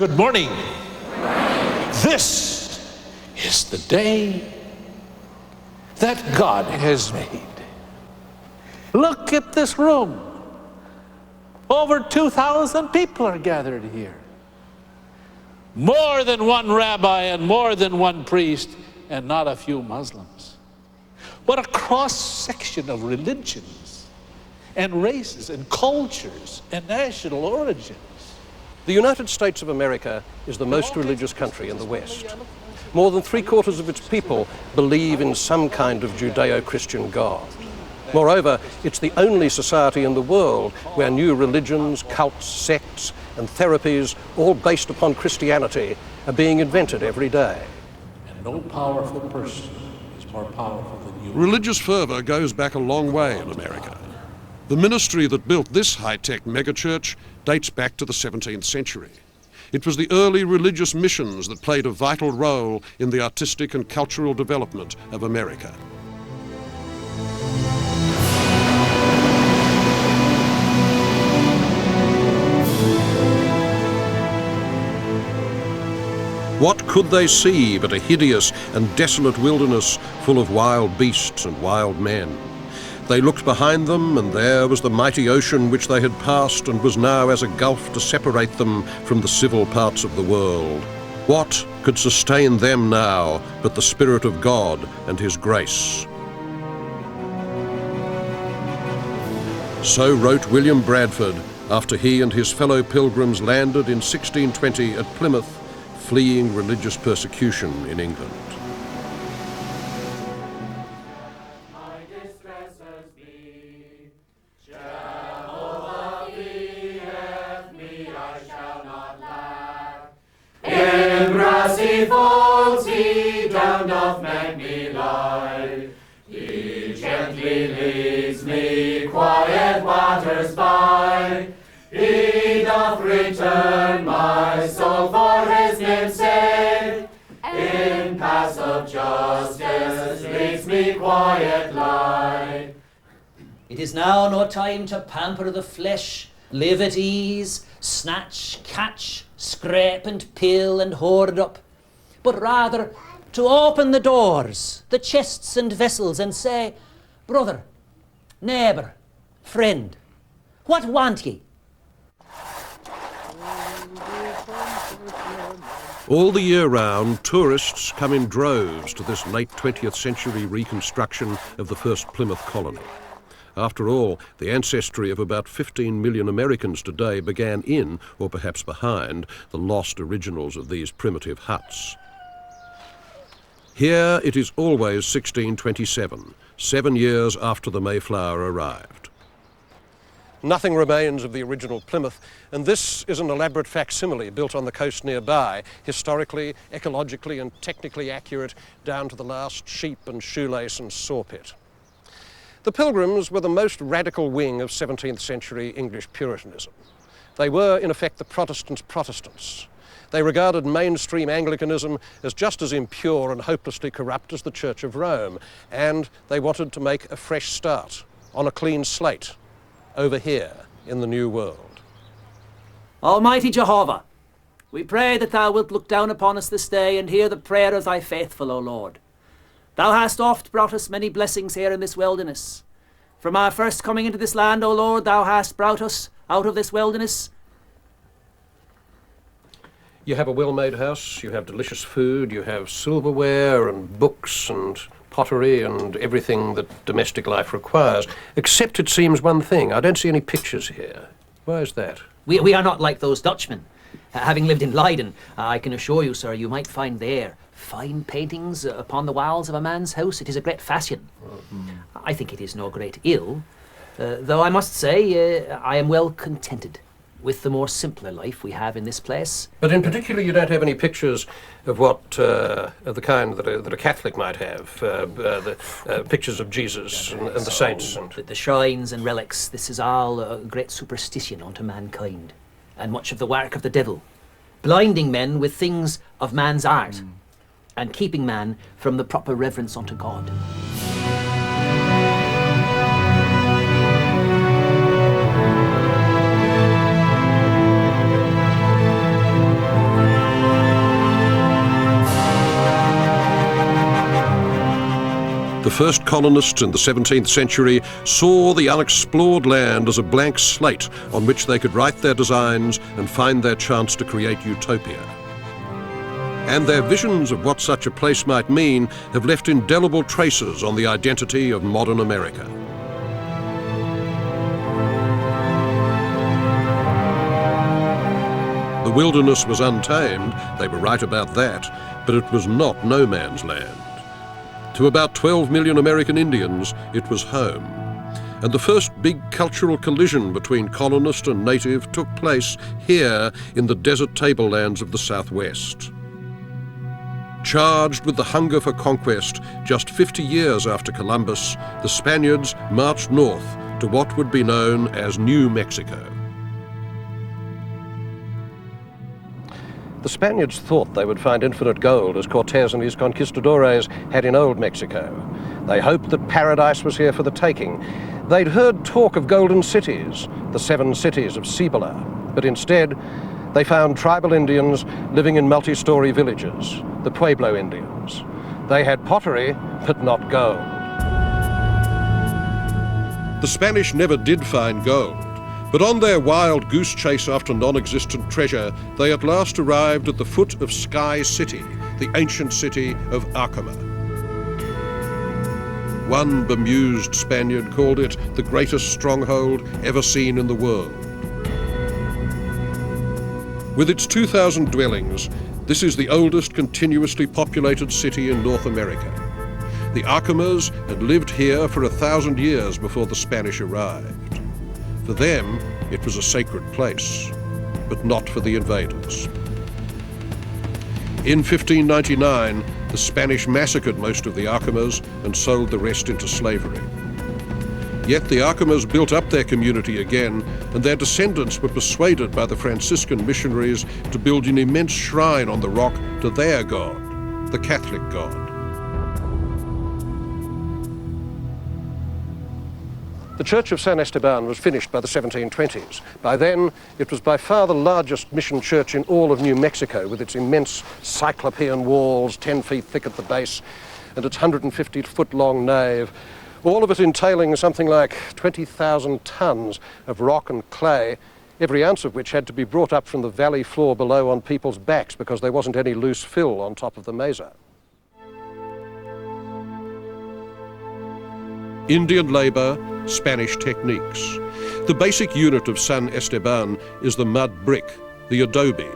Good morning. This is the day that God has made. Look at this room. Over 2,000 people are gathered here. More than one rabbi and more than one priest, and not a few Muslims. What a cross-section of religions and races and cultures and national origins. The United States of America is the most religious country in the West. More than 3/4 of its people believe in some kind of Judeo-Christian God. Moreover, it's the only society in the world where new religions, cults, sects, and therapies, all based upon Christianity, are being invented every day. And no powerful person is more powerful than you. Religious fervour goes back a long way in America. The ministry that built this high-tech megachurch dates back to the 17th century. It was the early religious missions that played a vital role in the artistic and cultural development of America. What could they see but a hideous and desolate wilderness full of wild beasts and wild men? They looked behind them, and there was the mighty ocean which they had passed and was now as a gulf to separate them from the civil parts of the world. What could sustain them now but the Spirit of God and His grace? So wrote William Bradford after he and his fellow pilgrims landed in 1620 at Plymouth, fleeing religious persecution in England. Grassy folds he down doth make me lie. He gently leads me quiet waters by. He doth return my soul for his name's sake. In paths of justice leads me quiet lie. It is now no time to pamper the flesh, live at ease, snatch, catch, scrape and pill and hoard up, but rather to open the doors, the chests and vessels, and say, brother, neighbour, friend, what want ye? All the year round, tourists come in droves to this late 20th century reconstruction of the first Plymouth colony. After all, the ancestry of about 15 million Americans today began in, or perhaps behind, the lost originals of these primitive huts. Here it is always 1627, 7 years after the Mayflower arrived. Nothing remains of the original Plymouth, and this is an elaborate facsimile built on the coast nearby, historically, ecologically and technically accurate down to the last sheep and shoelace and sawpit. The Pilgrims were the most radical wing of 17th century English Puritanism. They were, in effect, the Protestants' Protestants. They regarded mainstream Anglicanism as just as impure and hopelessly corrupt as the Church of Rome, and they wanted to make a fresh start, on a clean slate, over here in the New World. Almighty Jehovah, we pray that thou wilt look down upon us this day and hear the prayer of thy faithful, O Lord. Thou hast oft brought us many blessings here in this wilderness. From our first coming into this land, O Lord, thou hast brought us out of this wilderness. You have a well-made house, you have delicious food, you have silverware and books and pottery and everything that domestic life requires, except it seems one thing. I don't see any pictures here. Why is that? We are not like those Dutchmen. Having lived in Leiden, I can assure you, sir, you might find there fine paintings upon the walls of a man's house. It is a great fashion. I think it is no great ill, though I must say I am well contented with the more simpler life we have in this place. But in particular, you don't have any pictures of what, of the kind that a Catholic might have, the pictures of Jesus and the saints. And the shrines and relics, this is all a great superstition unto mankind, and much of the work of the devil, blinding men with things of man's art, and keeping man from the proper reverence unto God. The first colonists in the 17th century saw the unexplored land as a blank slate on which they could write their designs and find their chance to create utopia. And their visions of what such a place might mean have left indelible traces on the identity of modern America. The wilderness was untamed, they were right about that, but it was not no man's land. To about 12 million American Indians, it was home. And the first big cultural collision between colonist and native took place here in the desert tablelands of the Southwest. Charged with the hunger for conquest, just 50 years after Columbus, the Spaniards marched north to what would be known as New Mexico. The Spaniards thought they would find infinite gold as Cortés and his conquistadores had in Old Mexico. They hoped that paradise was here for the taking. They'd heard talk of golden cities, the 7 cities of Cibola, but instead they found tribal Indians living in multi-story villages, the Pueblo Indians. They had pottery, but not gold. The Spanish never did find gold, but on their wild goose chase after non-existent treasure, they at last arrived at the foot of Sky City, the ancient city of Acoma. One bemused Spaniard called it the greatest stronghold ever seen in the world. With its 2,000 dwellings, this is the oldest continuously populated city in North America. The Acomas had lived here for 1,000 years before the Spanish arrived. For them, it was a sacred place, but not for the invaders. In 1599, the Spanish massacred most of the Acomas and sold the rest into slavery. Yet the Acomas built up their community again, and their descendants were persuaded by the Franciscan missionaries to build an immense shrine on the rock to their god, the Catholic God. The Church of San Esteban was finished by the 1720s. By then, it was by far the largest mission church in all of New Mexico, with its immense cyclopean walls, 10 feet thick at the base, and its 150-foot-long nave, all of it entailing something like 20,000 tons of rock and clay, every ounce of which had to be brought up from the valley floor below on people's backs because there wasn't any loose fill on top of the mesa. Indian labor, Spanish techniques. The basic unit of San Esteban is the mud brick, the adobe,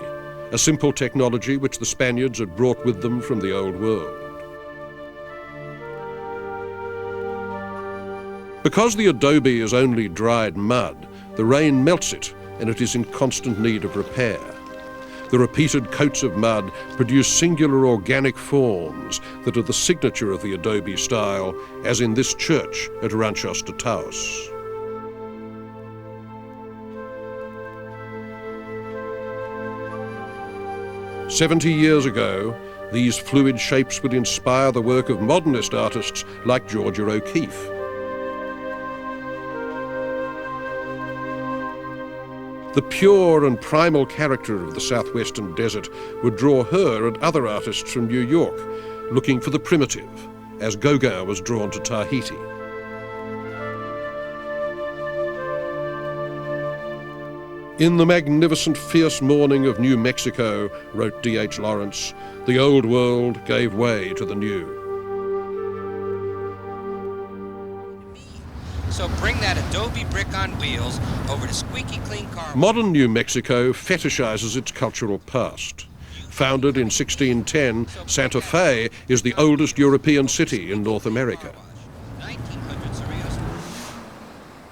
a simple technology which the Spaniards had brought with them from the Old World. Because the adobe is only dried mud, the rain melts it and it is in constant need of repair. The repeated coats of mud produce singular organic forms that are the signature of the adobe style, as in this church at Ranchos de Taos. "70 years ago, these fluid shapes would inspire the work of modernist artists like Georgia O'Keeffe. The pure and primal character of the southwestern desert would draw her and other artists from New York, looking for the primitive, as Gauguin was drawn to Tahiti. "In the magnificent fierce morning of New Mexico," wrote D.H. Lawrence, "the old world gave way to the new." So bring that adobe brick on wheels over to squeaky clean car. Modern New Mexico fetishizes its cultural past. Founded in 1610, Santa Fe is the oldest European city in North America. 1900 Cerritos.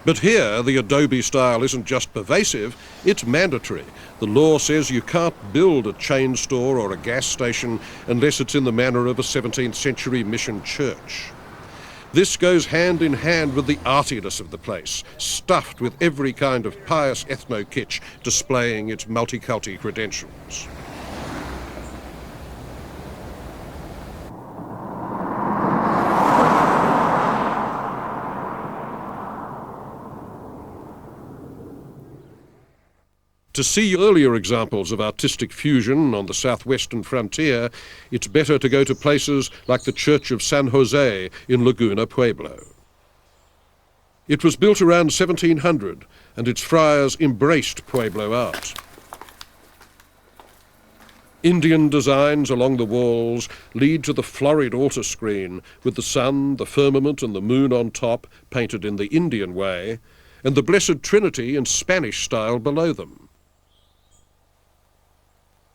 But here, the adobe style isn't just pervasive, it's mandatory. The law says you can't build a chain store or a gas station unless it's in the manner of a 17th century mission church. This goes hand in hand with the artiness of the place, stuffed with every kind of pious ethno-kitsch displaying its multiculti credentials. To see earlier examples of artistic fusion on the southwestern frontier, it's better to go to places like the Church of San Jose in Laguna Pueblo. It was built around 1700, and its friars embraced Pueblo art. Indian designs along the walls lead to the florid altar screen with the sun, the firmament and the moon on top painted in the Indian way, and the Blessed Trinity in Spanish style below them.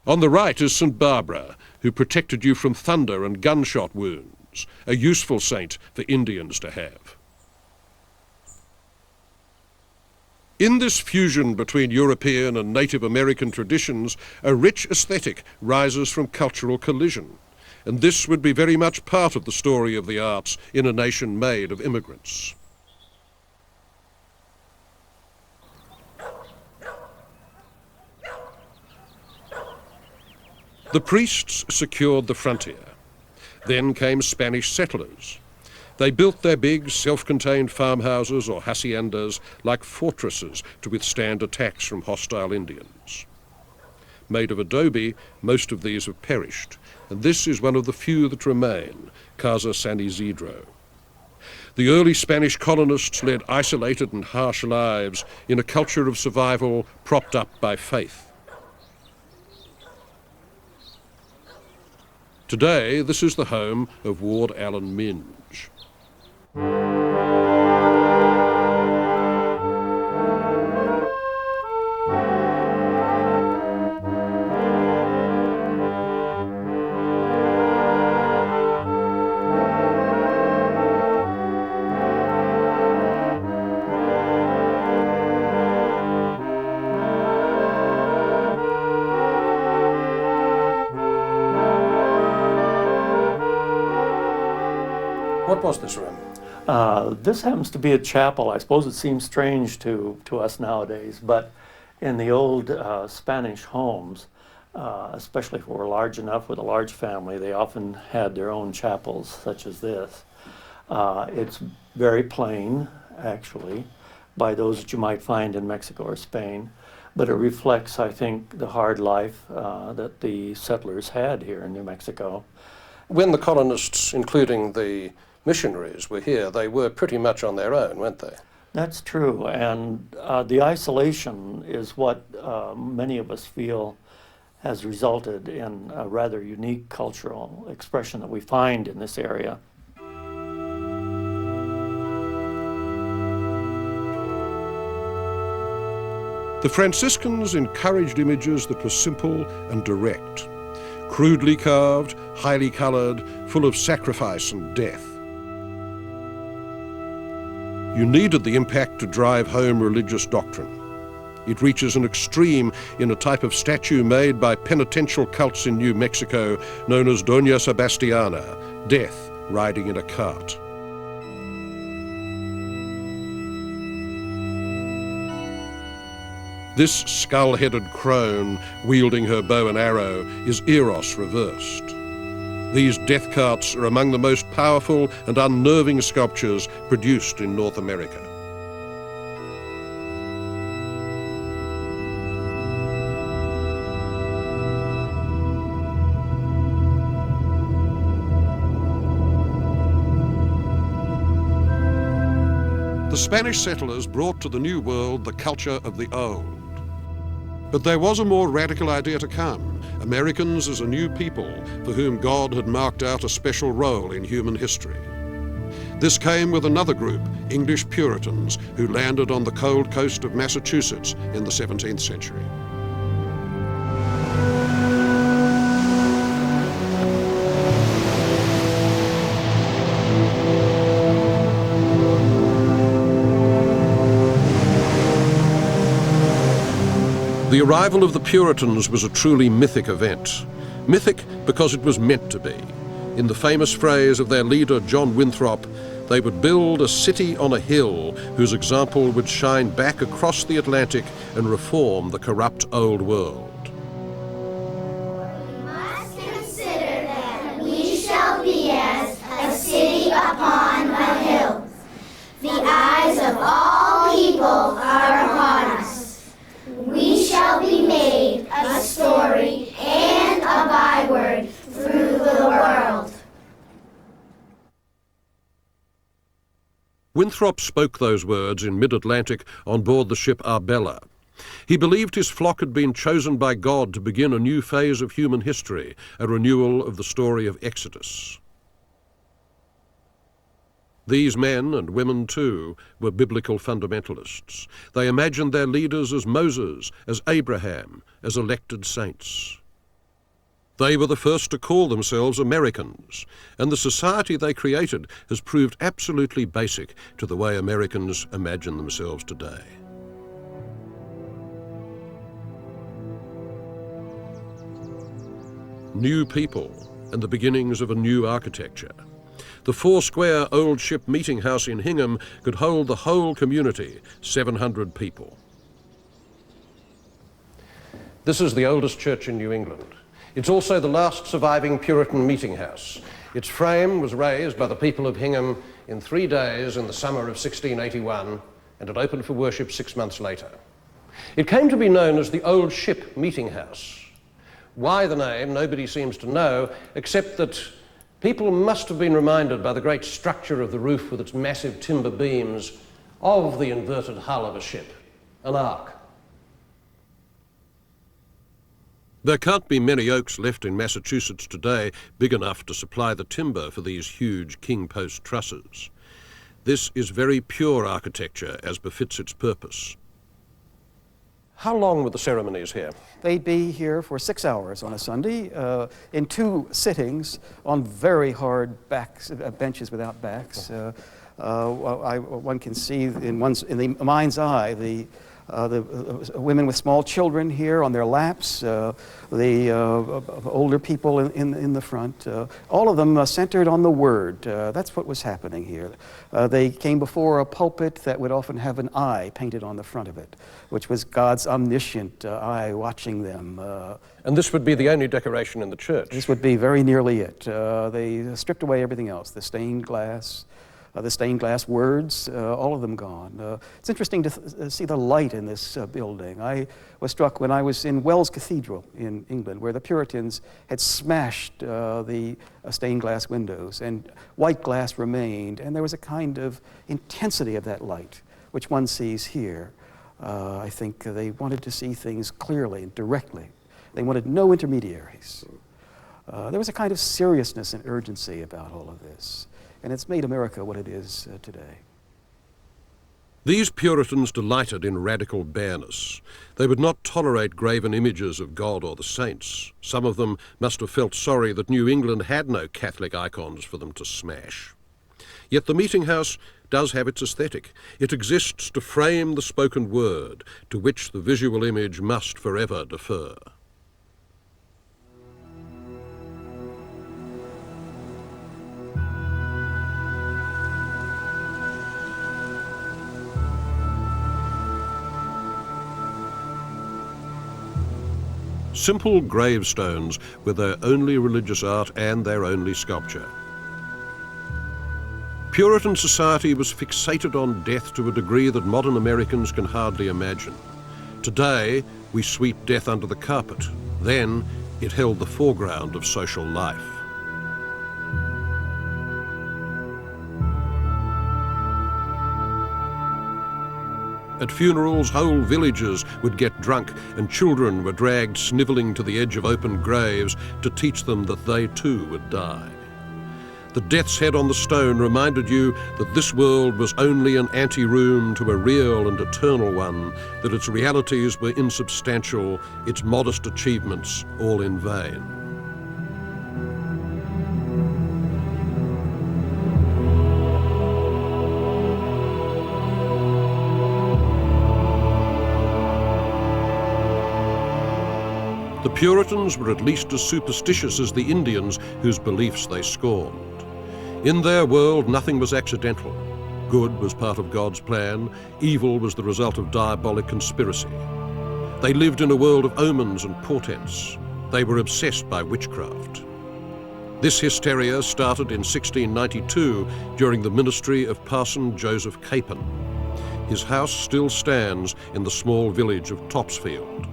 On the right is St. Barbara, who protected you from thunder and gunshot wounds, a useful saint for Indians to have. In this fusion between European and Native American traditions, a rich aesthetic rises from cultural collision, and this would be very much part of the story of the arts in a nation made of immigrants. The priests secured the frontier. Then came Spanish settlers. They built their big, self-contained farmhouses or haciendas like fortresses to withstand attacks from hostile Indians. Made of adobe, most of these have perished, and this is one of the few that remain, Casa San Isidro. The early Spanish colonists led isolated and harsh lives in a culture of survival propped up by faith. Today, this is the home of Ward Allen Minge. What was this room? This happens to be a chapel. I suppose it seems strange to us nowadays, but in the old Spanish homes, especially if they were large enough with a large family, they often had their own chapels such as this. It's very plain, actually, by those that you might find in Mexico or Spain, but it reflects, I think, the hard life that the settlers had here in New Mexico. When the colonists, including the missionaries, were here, they were pretty much on their own, weren't they? That's true, and the isolation is what many of us feel has resulted in a rather unique cultural expression that we find in this area. The Franciscans encouraged images that were simple and direct, crudely carved, highly coloured, full of sacrifice and death. You needed the impact to drive home religious doctrine. It reaches an extreme in a type of statue made by penitential cults in New Mexico known as Doña Sebastiana, Death riding in a cart. This skull-headed crone wielding her bow and arrow is Eros reversed. These death carts are among the most powerful and unnerving sculptures produced in North America. The Spanish settlers brought to the New World the culture of the old. But there was a more radical idea to come, Americans as a new people for whom God had marked out a special role in human history. This came with another group, English Puritans, who landed on the cold coast of Massachusetts in the 17th century. The arrival of the Puritans was a truly mythic event. Mythic because it was meant to be. In the famous phrase of their leader, John Winthrop, they would build a city on a hill whose example would shine back across the Atlantic and reform the corrupt old world. We must consider that we shall be as a city upon the hills. The eyes of all people are upon us. We shall be Winthrop spoke those words in mid-Atlantic on board the ship Arbella. He believed his flock had been chosen by God to begin a new phase of human history, a renewal of the story of Exodus. These men, and women too, were biblical fundamentalists. They imagined their leaders as Moses, as Abraham, as elected saints. They were the first to call themselves Americans, and the society they created has proved absolutely basic to the way Americans imagine themselves today. New people and the beginnings of a new architecture. The four-square old ship meeting house in Hingham could hold the whole community, 700 people. This is the oldest church in New England. It's also the last surviving Puritan meeting house. Its frame was raised by the people of Hingham in 3 days in the summer of 1681, and it opened for worship 6 months later. It came to be known as the Old Ship Meeting House. Why the name, nobody seems to know, except that people must have been reminded by the great structure of the roof with its massive timber beams of the inverted hull of a ship, an ark. There can't be many oaks left in Massachusetts today big enough to supply the timber for these huge king post trusses. This is very pure architecture, as befits its purpose. How long were the ceremonies here? They'd be here for 6 hours on a Sunday, in 2 sittings on very hard benches without backs. One can see in the mind's eye the women with small children here on their laps, the older people in the front, all of them centered on the Word. That's what was happening here. They came before a pulpit that would often have an eye painted on the front of it, which was God's omniscient eye watching them. And this would be the only decoration in the church? This would be very nearly it. They stripped away everything else, the stained glass words, all of them gone. It's interesting to see the light in this building. I was struck when I was in Wells Cathedral in England, where the Puritans had smashed the stained glass windows, and white glass remained, and there was a kind of intensity of that light, which one sees here. I think they wanted to see things clearly and directly. They wanted no intermediaries. There was a kind of seriousness and urgency about all of this. And it's made America what it is today. These Puritans delighted in radical bareness. They would not tolerate graven images of God or the saints. Some of them must have felt sorry that New England had no Catholic icons for them to smash. Yet the meeting house does have its aesthetic. It exists to frame the spoken word, to which the visual image must forever defer. Simple gravestones were their only religious art and their only sculpture. Puritan society was fixated on death to a degree that modern Americans can hardly imagine. Today, we sweep death under the carpet. Then, it held the foreground of social life. At funerals, whole villages would get drunk and children were dragged snivelling to the edge of open graves to teach them that they too would die. The death's head on the stone reminded you that this world was only an anteroom to a real and eternal one, that its realities were insubstantial, its modest achievements all in vain. The Puritans were at least as superstitious as the Indians whose beliefs they scorned. In their world, nothing was accidental. Good was part of God's plan, evil was the result of diabolic conspiracy. They lived in a world of omens and portents. They were obsessed by witchcraft. This hysteria started in 1692 during the ministry of Parson Joseph Capon. His house still stands in the small village of Topsfield.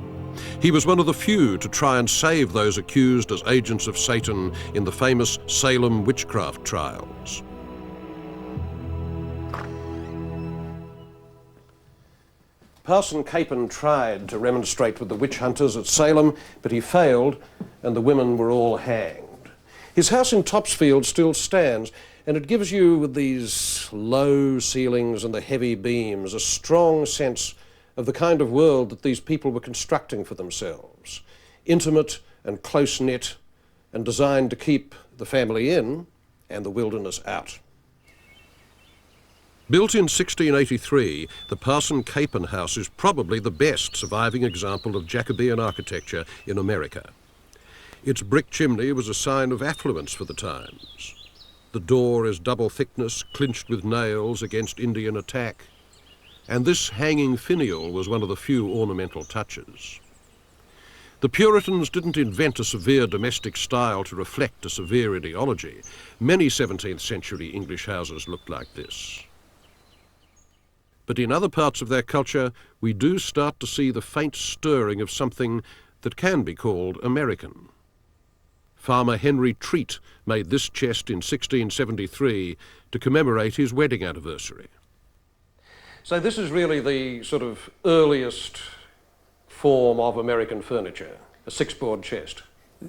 He was one of the few to try and save those accused as agents of Satan in the famous Salem witchcraft trials. Parson Capon tried to remonstrate with the witch hunters at Salem, but he failed, and the women were all hanged. His house in Topsfield still stands, and it gives you, with these low ceilings and the heavy beams, a strong sense of the kind of world that these people were constructing for themselves. Intimate and close-knit, and designed to keep the family in and the wilderness out. Built in 1683, the Parson Capon House is probably the best surviving example of Jacobean architecture in America. Its brick chimney was a sign of affluence for the times. The door is double thickness, clinched with nails against Indian attack, and this hanging finial was one of the few ornamental touches. The Puritans didn't invent a severe domestic style to reflect a severe ideology. Many 17th century English houses looked like this. But in other parts of their culture, we do start to see the faint stirring of something that can be called American. Farmer Henry Treat made this chest in 1673 to commemorate his wedding anniversary. So this is really the sort of earliest form of American furniture, a six-board chest.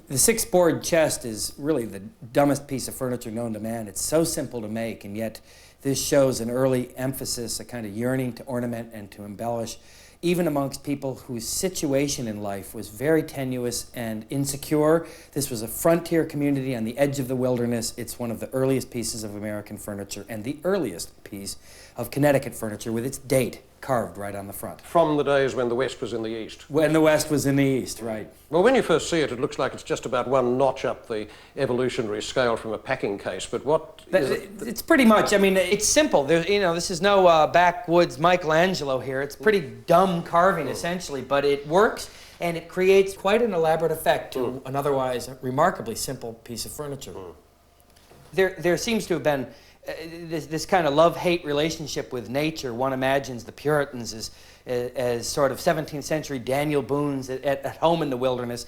The six-board chest is really the dumbest piece of furniture known to man. It's so simple to make, and yet this shows an early emphasis, a kind of yearning to ornament and to embellish, even amongst people whose situation in life was very tenuous and insecure. This was a frontier community on the edge of the wilderness. It's one of the earliest pieces of American furniture and the earliest piece of Connecticut furniture with its date carved right on the front. From the days when the West was in the East. When the West was in the East, right. Well, when you first see it, it looks like it's just about one notch up the evolutionary scale from a packing case, but what is it? It's pretty much, I mean, it's simple. There's, you know, this is no backwoods Michelangelo here. It's pretty dumb carving, essentially, but it works, and it creates quite an elaborate effect to an otherwise remarkably simple piece of furniture. There seems to have been this kind of love-hate relationship with nature. One imagines the Puritans as sort of 17th century Daniel Boones at home in the wilderness.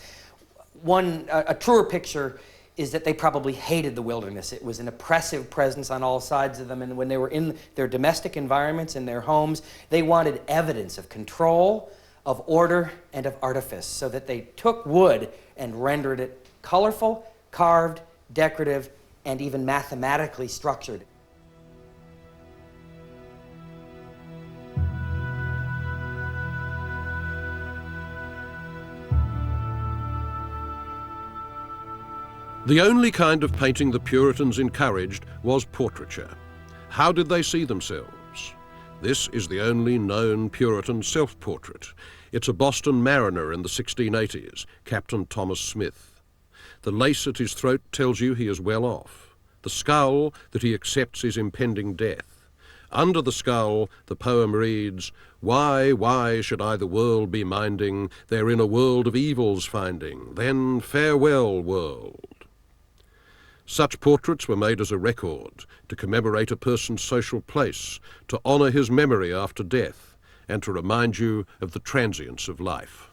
A truer picture is that they probably hated the wilderness. It was an oppressive presence on all sides of them, and when they were in their domestic environments, in their homes, they wanted evidence of control, of order, and of artifice, so that they took wood and rendered it colorful, carved, decorative, and even mathematically structured. The only kind of painting the Puritans encouraged was portraiture. How did they see themselves? This is the only known Puritan self-portrait. It's a Boston mariner in the 1680s, Captain Thomas Smith. The lace at his throat tells you he is well off. The skull that he accepts his impending death. Under the skull, the poem reads, why should I the world be minding, therein a world of evils finding, then farewell world. Such portraits were made as a record, to commemorate a person's social place, to honour his memory after death, and to remind you of the transience of life.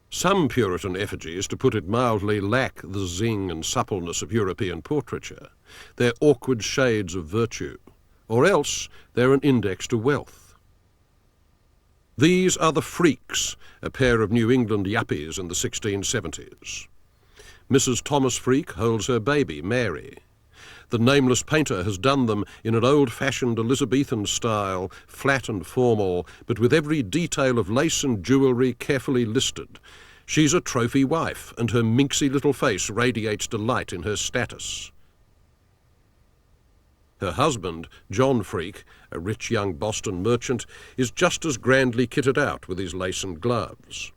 Some Puritan effigies, to put it mildly, lack the zing and suppleness of European portraiture. They're awkward shades of virtue, or else they're an index to wealth. These are the Freaks, a pair of New England yuppies in the 1670s. Mrs. Thomas Freak holds her baby, Mary. The nameless painter has done them in an old-fashioned Elizabethan style, flat and formal, but with every detail of lace and jewellery carefully listed. She's a trophy wife, and her minxy little face radiates delight in her status. Her husband, John Freak, a rich young Boston merchant, is just as grandly kitted out with his lace and gloves.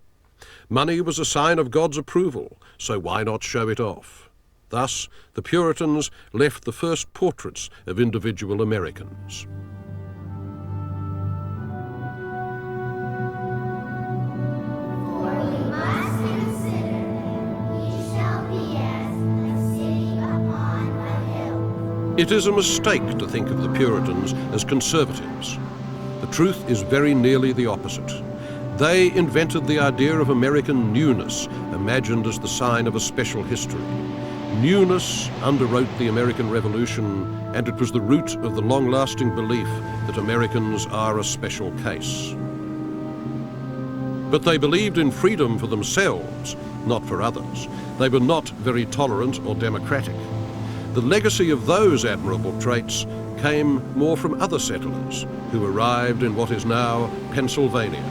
Money was a sign of God's approval, so why not show it off? Thus, the Puritans left the first portraits of individual Americans. For we must consider we shall be as a city upon a hill. It is a mistake to think of the Puritans as conservatives. The truth is very nearly the opposite. They invented the idea of American newness, imagined as the sign of a special history. Newness underwrote the American Revolution, and it was the root of the long-lasting belief that Americans are a special case. But they believed in freedom for themselves, not for others. They were not very tolerant or democratic. The legacy of those admirable traits came more from other settlers who arrived in what is now Pennsylvania.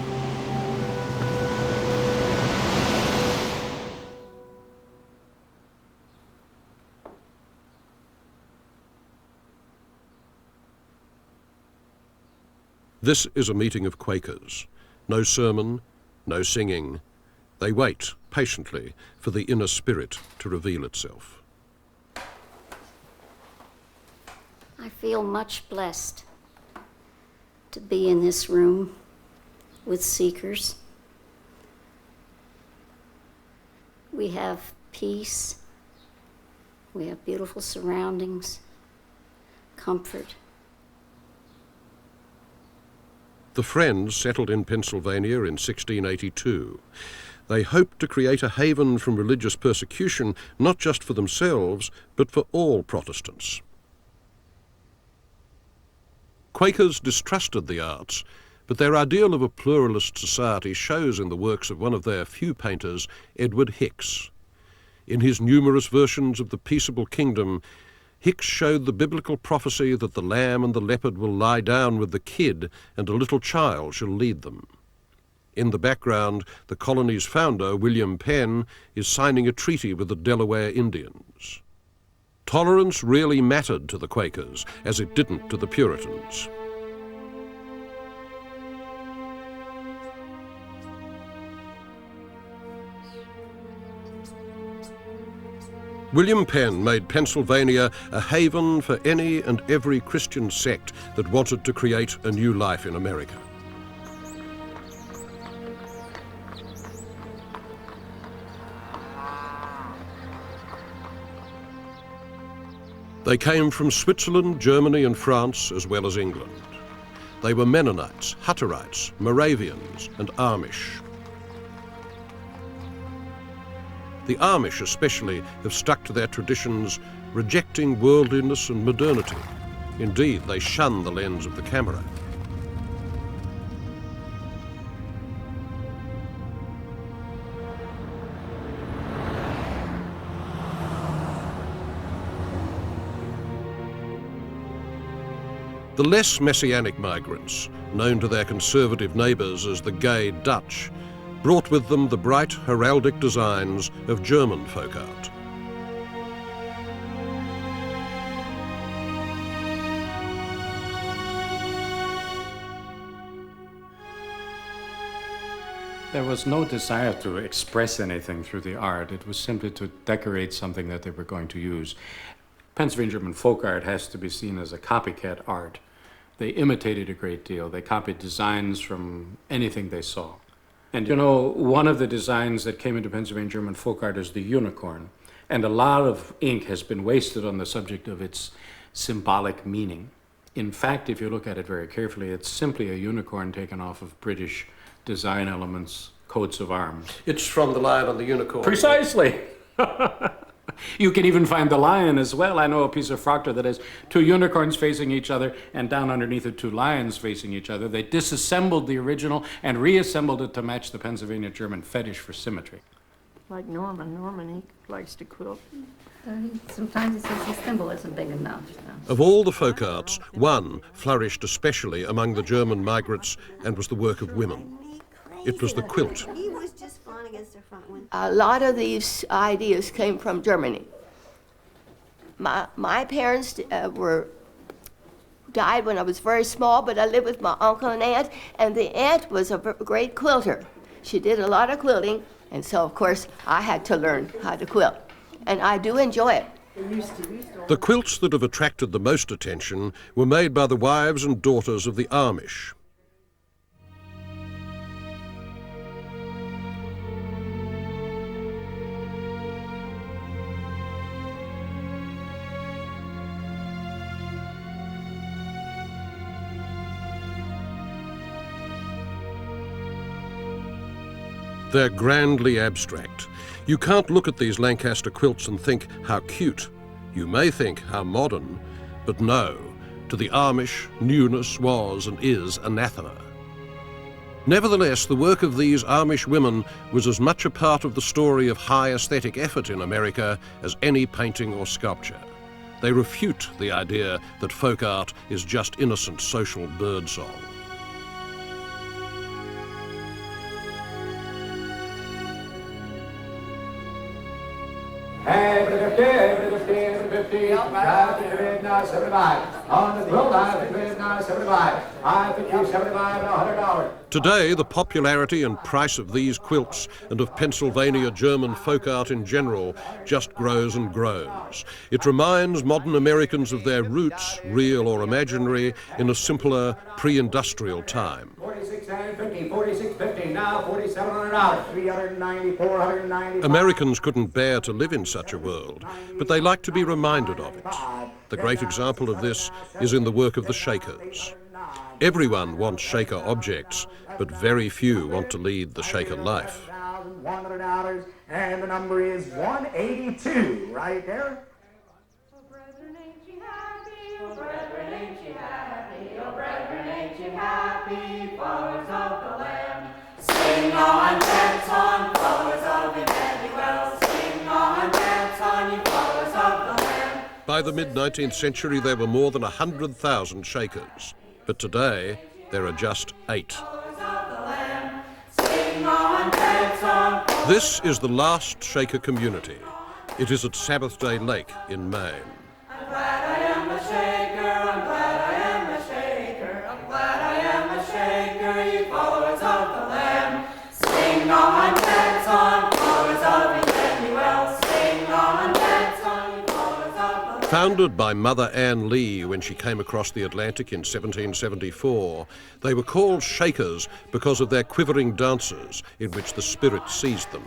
This is a meeting of Quakers. No sermon, no singing. They wait patiently for the inner spirit to reveal itself. I feel much blessed to be in this room with seekers. We have peace, we have beautiful surroundings, comfort. The Friends settled in Pennsylvania in 1682. They hoped to create a haven from religious persecution, not just for themselves, but for all Protestants. Quakers distrusted the arts, but their ideal of a pluralist society shows in the works of one of their few painters, Edward Hicks. In his numerous versions of the peaceable kingdom, Hicks showed the biblical prophecy that the lamb and the leopard will lie down with the kid and a little child shall lead them. In the background, the colony's founder, William Penn, is signing a treaty with the Delaware Indians. Tolerance really mattered to the Quakers, as it didn't to the Puritans. William Penn made Pennsylvania a haven for any and every Christian sect that wanted to create a new life in America. They came from Switzerland, Germany and France, as well as England. They were Mennonites, Hutterites, Moravians and Amish. The Amish especially have stuck to their traditions, rejecting worldliness and modernity. Indeed, they shun the lens of the camera. The less messianic migrants, known to their conservative neighbours as the Gay Dutch, brought with them the bright heraldic designs of German folk art. There was no desire to express anything through the art. It was simply to decorate something that they were going to use. Pennsylvania German folk art has to be seen as a copycat art. They imitated a great deal. They copied designs from anything they saw. And you know, one of the designs that came into Pennsylvania German folk art is the unicorn. And a lot of ink has been wasted on the subject of its symbolic meaning. In fact, if you look at it very carefully, it's simply a unicorn taken off of British design elements, coats of arms. It's from the Lion and the Unicorn. Precisely. You can even find the lion as well. I know a piece of Proctor that has two unicorns facing each other, and down underneath it, two lions facing each other. They disassembled the original and reassembled it to match the Pennsylvania German fetish for symmetry. Like Norman. Norman, he likes to quilt. Sometimes he says the thimble isn't big enough. Of all the folk arts, one flourished especially among the German migrants and was the work of women. It was the quilt. A lot of these ideas came from Germany. My parents died when I was very small, but I lived with my uncle and aunt, and the aunt was a great quilter. She did a lot of quilting, and so of course I had to learn how to quilt, and I do enjoy it. The quilts that have attracted the most attention were made by the wives and daughters of the Amish. They're grandly abstract. You can't look at these Lancaster quilts and think, how cute. You may think, how modern, but no. To the Amish, newness was and is anathema. Nevertheless, the work of these Amish women was as much a part of the story of high aesthetic effort in America as any painting or sculpture. They refute the idea that folk art is just innocent social birdsong. Hey, 50, drive to grid now 75. On the quilt, drive to grid now 75. I 50, 75, and $100. Today, the popularity and price of these quilts and of Pennsylvania German folk art in general just grows and grows. It reminds modern Americans of their roots, real or imaginary, in a simpler pre-industrial time. 4650, 4650, now $4,700. 390, 490. Americans couldn't bear to live in such a world, but they like to be reminded of it. The great example of this is in the work of the Shakers. Everyone wants Shaker objects, but very few want to lead the Shaker life. $100, and the number is 182, right there. Oh, brethren, ain't you happy? Oh, brethren, ain't you happy? Oh, brethren, ain't you happy? Followers of the Lamb. Sing on, dance on, followers of Emmanuel. Sing on, dance on, you followers of the Lamb. By the mid-19th century, there were more than 100,000 Shakers, but today there are just 8. This is the last Shaker community. It is at Sabbath Day Lake in Maine. I'm glad I am a Shaker, I'm glad I am a Shaker, I'm glad I am a Shaker, you followers of the Lamb. Sing on, dance on, followers of Emmanuel. Sing on, dance on, you followers of the Lamb. Founded by Mother Ann Lee when she came across the Atlantic in 1774, they were called Shakers because of their quivering dances in which the spirit seized them.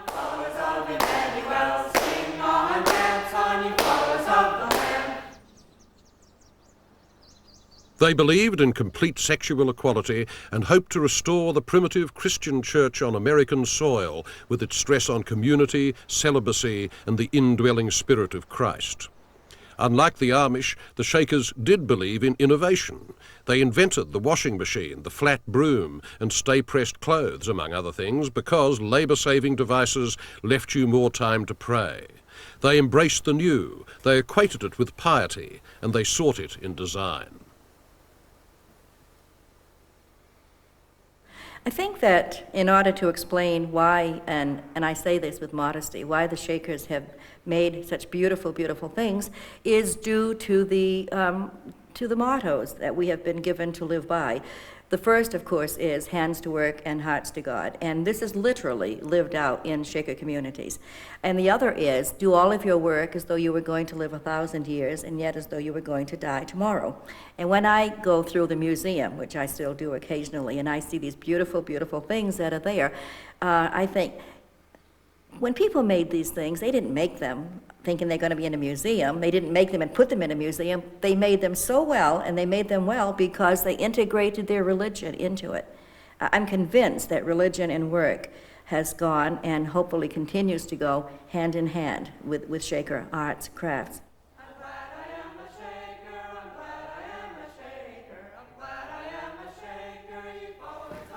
Followers of Emmanuel. Sing on, dance on, you followers of the Lamb. They believed in complete sexual equality and hoped to restore the primitive Christian church on American soil with its stress on community, celibacy, and the indwelling spirit of Christ. Unlike the Amish, the Shakers did believe in innovation. They invented the washing machine, the flat broom, and stay-pressed clothes, among other things, because labour-saving devices left you more time to pray. They embraced the new, they equated it with piety, and they sought it in design. I think that in order to explain why, and I say this with modesty, why the Shakers have made such beautiful, beautiful things is due to the mottos that we have been given to live by. The first, of course, is hands to work and hearts to God, and this is literally lived out in Shaker communities. And the other is, do all of your work as though you were going to live 1,000 years, and yet as though you were going to die tomorrow. And when I go through the museum, which I still do occasionally, and I see these beautiful, beautiful things that are there, I think, when people made these things, they didn't make them thinking they're going to be in a museum. They didn't make them and put them in a museum. They made them so well, and they made them well because they integrated their religion into it. I'm convinced that religion and work has gone, and hopefully continues to go, hand in hand with Shaker arts, crafts.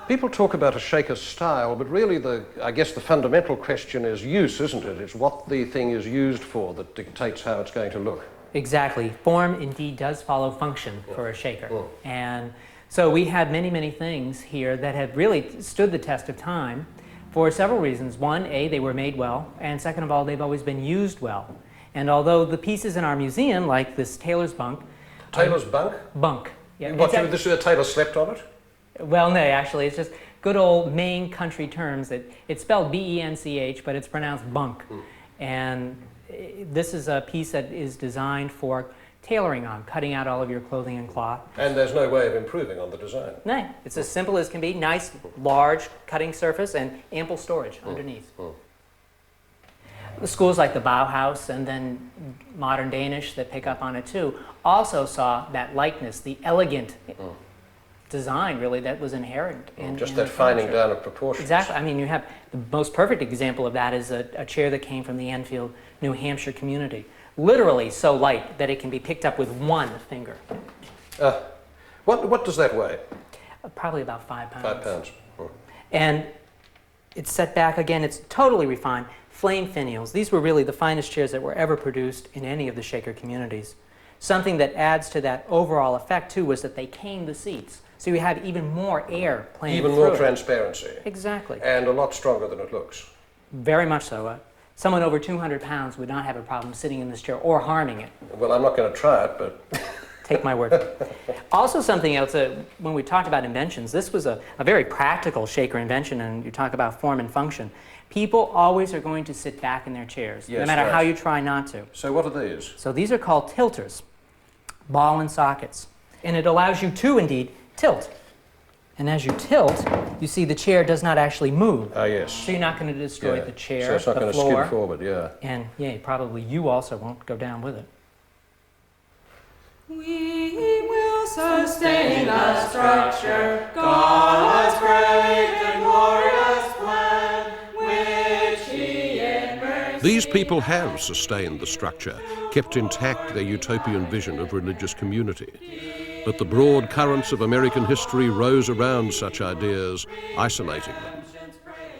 People talk about a Shaker style, but really I guess the fundamental question is use, isn't it? It's what the thing is used for that dictates how it's going to look. Exactly. Form indeed does follow function for a Shaker. And so we have many, many things here that have really stood the test of time for several reasons. One, A, they were made well, and second of all, they've always been used well. And although the pieces in our museum, like this tailor's bunk... Tailor's bunk? Bunk. Yeah, This is a tailor slept on it? Well, no, actually, it's just good old Maine country terms. It's spelled B-E-N-C-H, but it's pronounced bunk. And this is a piece that is designed for tailoring on, cutting out all of your clothing and cloth. And there's no way of improving on the design? No, it's as simple as can be. Nice, large cutting surface and ample storage underneath. The schools like the Bauhaus and then modern Danish that pick up on it too also saw that likeness, the elegant design, really, that was inherent in just in that the fining furniture. down of proportions. Exactly. I mean, you have the most perfect example of that is a chair that came from the Enfield, New Hampshire community. Literally so light that it can be picked up with one finger. What does that weigh? Probably about 5 pounds. 5 pounds. Oh. And it's set back again, it's totally refined. Flame finials. These were really the finest chairs that were ever produced in any of the Shaker communities. Something that adds to that overall effect too was that they cane the seats. So you have even more air playing through. Even more transparency. Exactly. And a lot stronger than it looks. Very much so. Someone over 200 pounds would not have a problem sitting in this chair or harming it. Well, I'm not going to try it, but... Take my word. Also something else, when we talked about inventions, this was a very practical Shaker invention, and you talk about form and function. People always are going to sit back in their chairs, Yes, no matter right. how you try not to. So what are these? So these are called tilters, ball and sockets. And it allows you to, indeed, tilt. And as you tilt, you see the chair does not actually move. Ah, yes. So you're not going to destroy the chair, so it's not the going to floor. skid forward, yeah. And yeah, probably you also won't go down with it. We will sustain a structure, God's great and glorious plan, which He embraced. These people have sustained the structure, kept intact their utopian vision of religious community. But the broad currents of American history rose around such ideas, isolating them.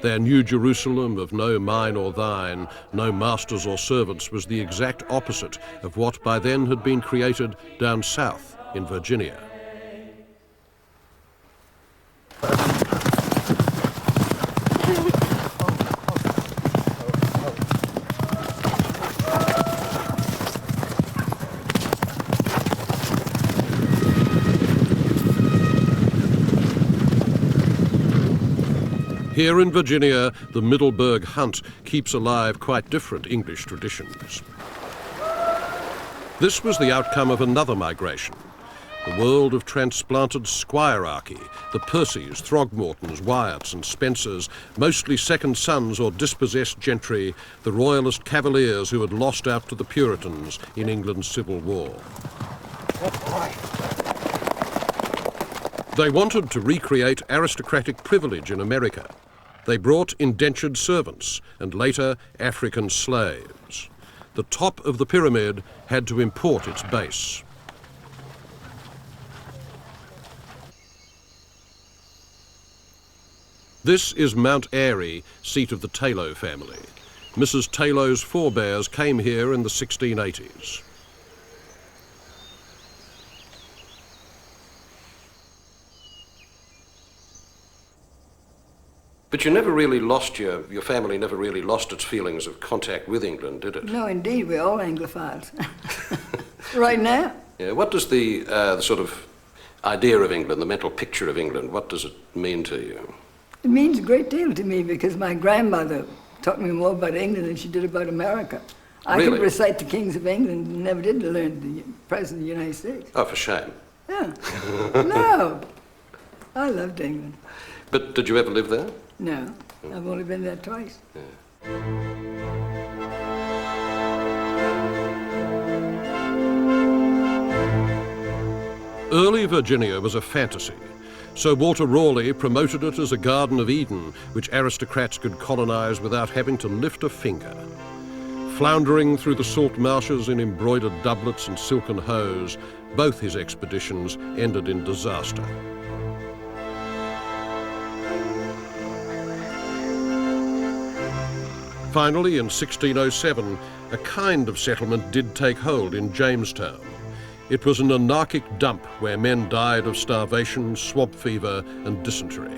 Their New Jerusalem of no mine or thine, no masters or servants, was the exact opposite of what by then had been created down south in Virginia. Here in Virginia, the Middleburg Hunt keeps alive quite different English traditions. This was the outcome of another migration. The world of transplanted squirearchy, the Percys, Throgmortons, Wyatts and Spencers, mostly second sons or dispossessed gentry, the royalist cavaliers who had lost out to the Puritans in England's Civil War. They wanted to recreate aristocratic privilege in America. They brought indentured servants and later African slaves. The top of the pyramid had to import its base. This is Mount Airy, seat of the Taylor family. Mrs. Taylor's forebears came here in the 1680s. But you never really lost your family never really lost its feelings of contact with England, did it? No, indeed, we're all Anglophiles. Right now. Yeah, what does the sort of idea of England, the mental picture of England, what does it mean to you? It means a great deal to me because my grandmother taught me more about England than she did about America. I Really? could recite the kings of England and never did learn the president of the United States. Oh, for shame. Yeah. No. I loved England. But did you ever live there? No. I've only been there twice. Early Virginia was a fantasy. Sir Walter Raleigh promoted it as a Garden of Eden, which aristocrats could colonize without having to lift a finger. Floundering through the salt marshes in embroidered doublets and silken hose, both his expeditions ended in disaster. Finally, in 1607, a kind of settlement did take hold in Jamestown. It was an anarchic dump where men died of starvation, swamp fever, and dysentery.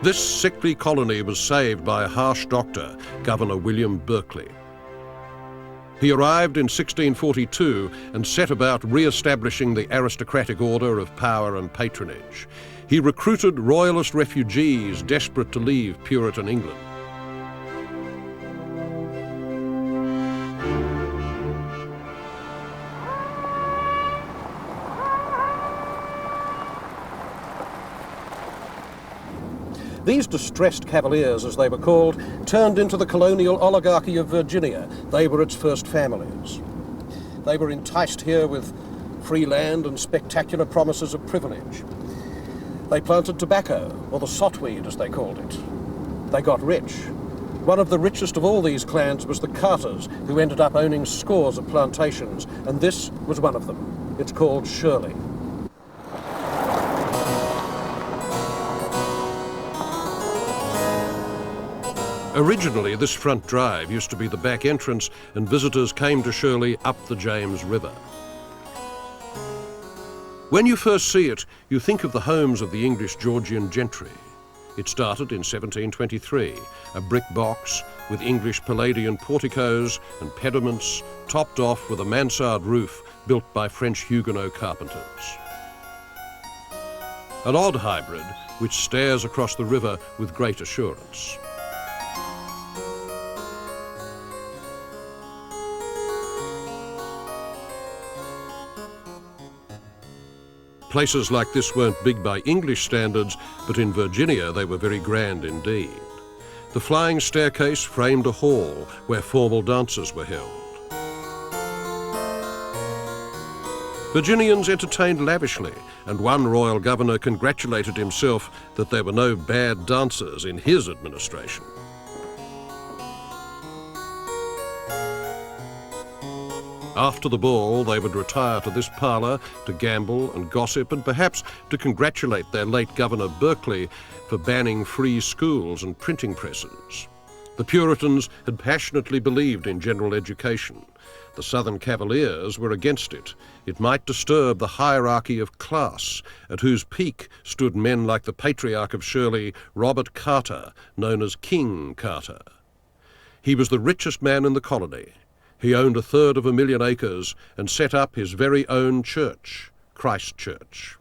This sickly colony was saved by a harsh doctor, Governor William Berkeley. He arrived in 1642 and set about re-establishing the aristocratic order of power and patronage. He recruited royalist refugees desperate to leave Puritan England. These distressed cavaliers, as they were called, turned into the colonial oligarchy of Virginia. They were its first families. They were enticed here with free land and spectacular promises of privilege. They planted tobacco, or the sotweed as they called it. They got rich. One of the richest of all these clans was the Carters, who ended up owning scores of plantations, and this was one of them. It's called Shirley. Originally, this front drive used to be the back entrance, and visitors came to Shirley up the James River. When you first see it, you think of the homes of the English Georgian gentry. It started in 1723, a brick box with English Palladian porticos and pediments, topped off with a mansard roof built by French Huguenot carpenters. An odd hybrid which stares across the river with great assurance. Places like this weren't big by English standards, but in Virginia they were very grand indeed. The flying staircase framed a hall where formal dances were held. Virginians entertained lavishly, and one royal governor congratulated himself that there were no bad dancers in his administration. After the ball, they would retire to this parlour to gamble and gossip and perhaps to congratulate their late Governor Berkeley for banning free schools and printing presses. The Puritans had passionately believed in general education. The Southern Cavaliers were against it. It might disturb the hierarchy of class, at whose peak stood men like the patriarch of Shirley, Robert Carter, known as King Carter. He was the richest man in the colony. He owned 1/3 of a million acres and set up his very own church, Christ Church.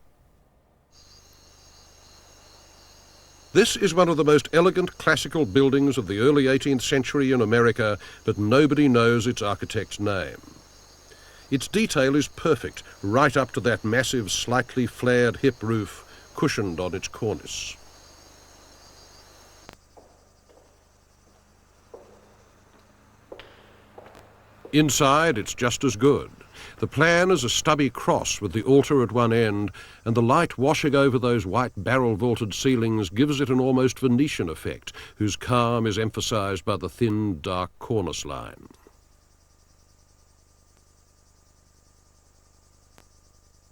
This is one of the most elegant classical buildings of the early 18th century in America, but nobody knows its architect's name. Its detail is perfect, right up to that massive, slightly flared hip roof cushioned on its cornice. Inside, it's just as good. The plan is a stubby cross with the altar at one end, and the light washing over those white barrel-vaulted ceilings gives it an almost Venetian effect, whose calm is emphasized by the thin, dark cornice line.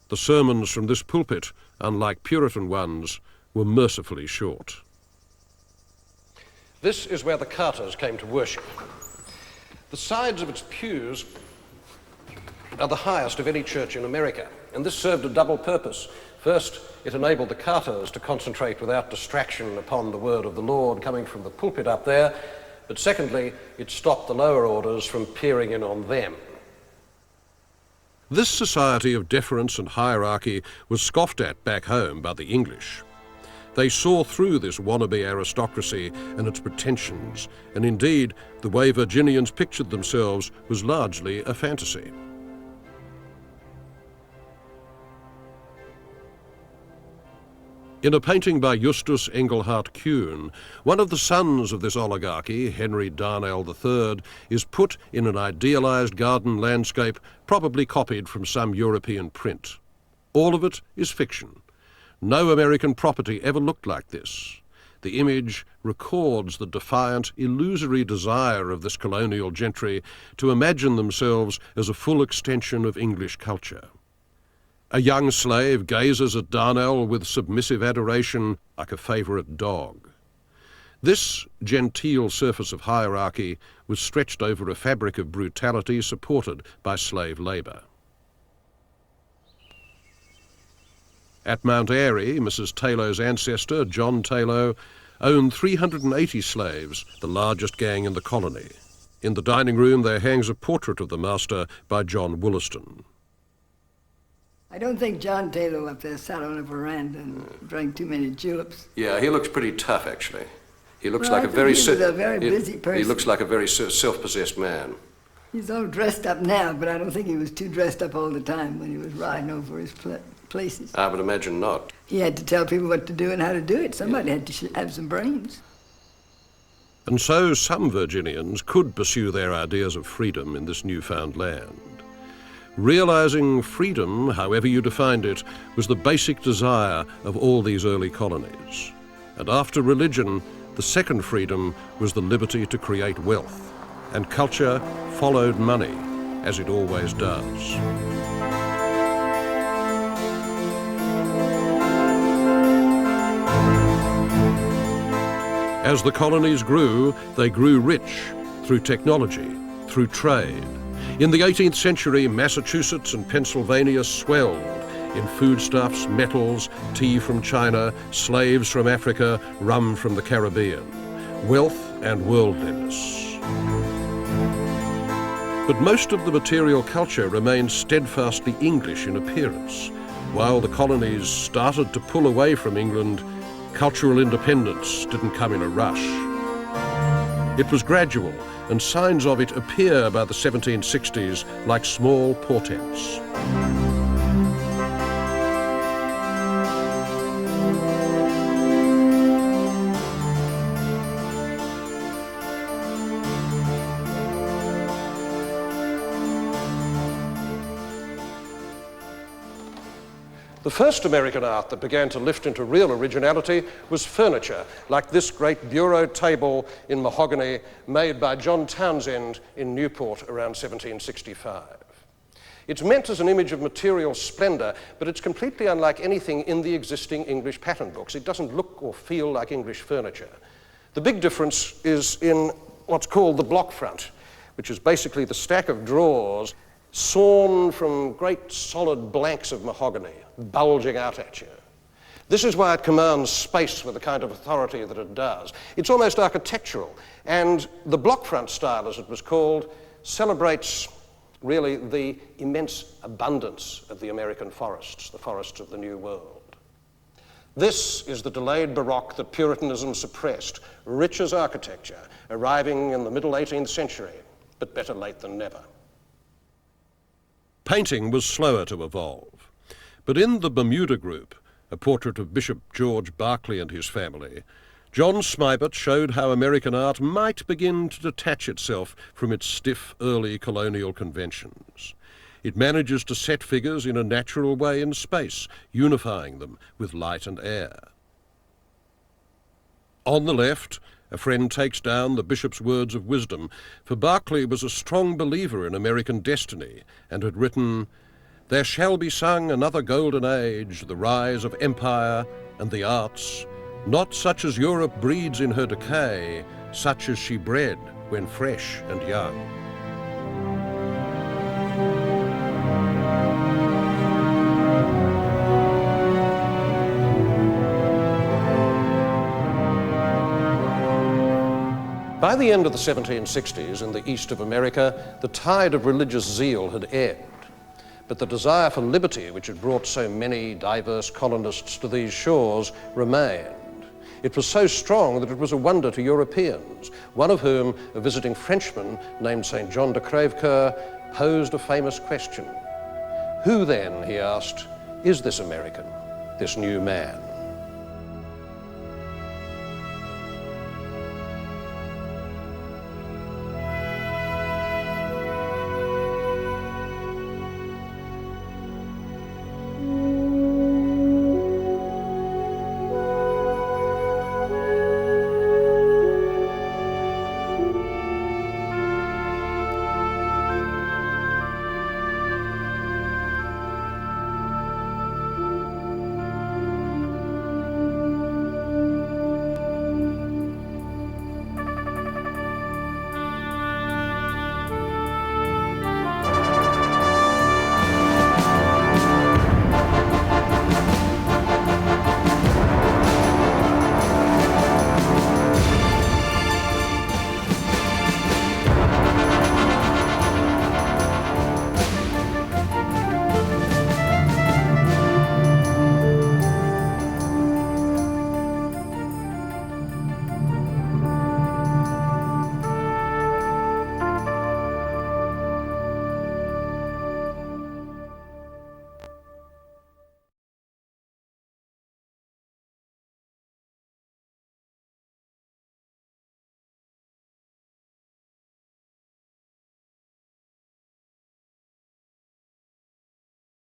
The sermons from this pulpit, unlike Puritan ones, were mercifully short. This is where the Carters came to worship. The sides of its pews are the highest of any church in America, and this served a double purpose. First, it enabled the Carters to concentrate without distraction upon the word of the Lord coming from the pulpit up there, but secondly, it stopped the lower orders from peering in on them. This society of deference and hierarchy was scoffed at back home by the English. They saw through this wannabe aristocracy and its pretensions, and indeed, the way Virginians pictured themselves was largely a fantasy. In a painting by Justus Engelhart Kuhn, one of the sons of this oligarchy, Henry Darnell III, is put in an idealized garden landscape, probably copied from some European print. All of it is fiction. No American property ever looked like this. The image records the defiant, illusory desire of this colonial gentry to imagine themselves as a full extension of English culture. A young slave gazes at Darnell with submissive adoration like a favourite dog. This genteel surface of hierarchy was stretched over a fabric of brutality supported by slave labour. At Mount Airy, Mrs. Taylor's ancestor, John Taylor, owned 380 slaves, the largest gang in the colony. In the dining room there hangs a portrait of the master by John Wollaston. I don't think John Taylor up there sat on a veranda and drank too many juleps. Yeah, he looks pretty tough, actually. He looks Well, like I a very... think he was a very busy person. He looks like a very self-possessed man. He's all dressed up now, but I don't think he was too dressed up all the time when he was riding over his places. I would imagine not. He had to tell people what to do and how to do it. Somebody had to have some brains. And so some Virginians could pursue their ideas of freedom in this newfound land. Realizing freedom, however you defined it, was the basic desire of all these early colonies. And after religion, the second freedom was the liberty to create wealth. And culture followed money, as it always does. As the colonies grew, they grew rich through technology, through trade. In the 18th century, Massachusetts and Pennsylvania swelled in foodstuffs, metals, tea from China, slaves from Africa, rum from the Caribbean. Wealth and worldliness. But most of the material culture remained steadfastly English in appearance. While the colonies started to pull away from England, cultural independence didn't come in a rush. It was gradual, and signs of it appear by the 1760s like small portents. The first American art that began to lift into real originality was furniture, like this great bureau table in mahogany made by John Townsend in Newport around 1765. It's meant as an image of material splendor, but it's completely unlike anything in the existing English pattern books. It doesn't look or feel like English furniture. The big difference is in what's called the block front, which is basically the stack of drawers sawn from great solid blanks of mahogany, bulging out at you. This is why it commands space with the kind of authority that it does. It's almost architectural, and the block front style, as it was called, celebrates really the immense abundance of the American forests, the forests of the New World. This is the delayed Baroque that Puritanism suppressed, rich as architecture, arriving in the middle 18th century, but better late than never. Painting was slower to evolve, but in The Bermuda Group, a portrait of Bishop George Berkeley and his family, John Smibert showed how American art might begin to detach itself from its stiff early colonial conventions. It manages to set figures in a natural way in space, unifying them with light and air. On the left, a friend takes down the bishop's words of wisdom, for Berkeley was a strong believer in American destiny and had written, "There shall be sung another golden age, the rise of empire and the arts, not such as Europe breeds in her decay, such as she bred when fresh and young." By the end of the 1760s in the east of America, the tide of religious zeal had ebbed, but the desire for liberty which had brought so many diverse colonists to these shores remained. It was so strong that it was a wonder to Europeans, one of whom, a visiting Frenchman named St. John de Crèvecoeur, posed a famous question. Who then, he asked, is this American, this new man?